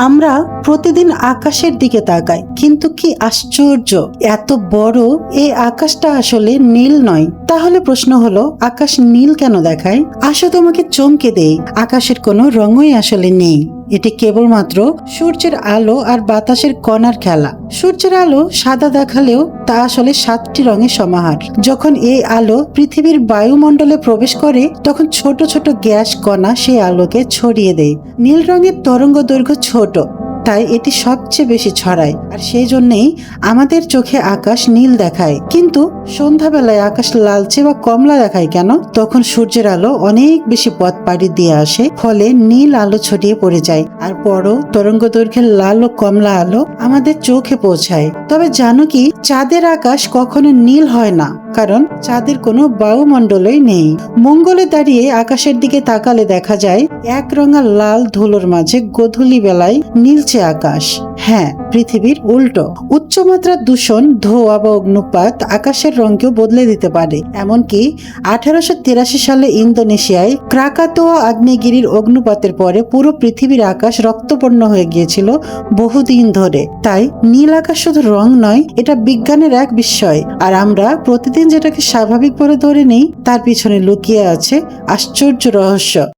আমরা প্রতিদিন আকাশের দিকে তাকাই, কিন্তু কি আশ্চর্য, এত বড় এই আকাশটা আসলে নীল নয়। তাহলে প্রশ্ন হলো, আকাশ নীল কেন দেখায়? আসো তোমাকে চমকে দেই, আকাশের কোনো রঙই আসলে নেই। এটি কেবলমাত্র সূর্যের আলো আর বাতাসের কণার খেলা। সূর্যের আলো সাদা দেখালেও তা আসলে 7টি রঙের সমাহার। যখন এই আলো পৃথিবীর বায়ুমণ্ডলে প্রবেশ করে, তখন ছোট ছোট গ্যাস কণা সেই আলোকে ছড়িয়ে দেয়। নীল রঙের তরঙ্গ দৈর্ঘ্য ছোট, তাই এটি সবচেয়ে বেশি ছড়ায়, আর সেই জন্যই আমাদের চোখে আকাশ নীল দেখায়। কিন্তু সন্ধ্যাবেলায় আকাশ লালচে বা কমলা দেখায় কেন? তখন সূর্যের আলো অনেক বেশি পথ পাড়ি দিয়ে আসে, ফলে নীল আলো ছড়িয়ে পড়ে যায়, আর বড় তরঙ্গ দৈর্ঘ্যের লাল ও কমলা আলো আমাদের চোখে পৌঁছায়। তবে জানো কি, চাঁদের আকাশ কখনো নীল হয় না, কারণ চাঁদের কোনো বায়ুমণ্ডলই নেই। মঙ্গলে দাঁড়িয়ে আকাশের দিকে তাকালে দেখা যায় একরঙা লাল ধুলোর মাঝে গোধূলি বেলায় নীলচে আকাশ। হ্যাঁ, পৃথিবীর উল্টো। উচ্চমাত্রার দূষণ, ধোঁয়া বা অগ্নুৎপাত আকাশের রঙকেও বদলে দিতে পারে। এমনকি 1883 সালে ইন্দোনেশিয়ায় ক্রাকাতোয়া আগ্নেয়গিরির অগ্নুপাতের পরে পুরো পৃথিবীর আকাশ রক্তবর্ণ হয়ে গিয়েছিল বহুদিন ধরে। তাই নীল আকাশ শুধু রং নয়, এটা বিজ্ঞানের এক বিস্ময়। আর আমরা প্রতিদিন যেটাকে স্বাভাবিক বলে ধরে নেই, তার পিছনে লুকিয়ে আছে আশ্চর্য রহস্য।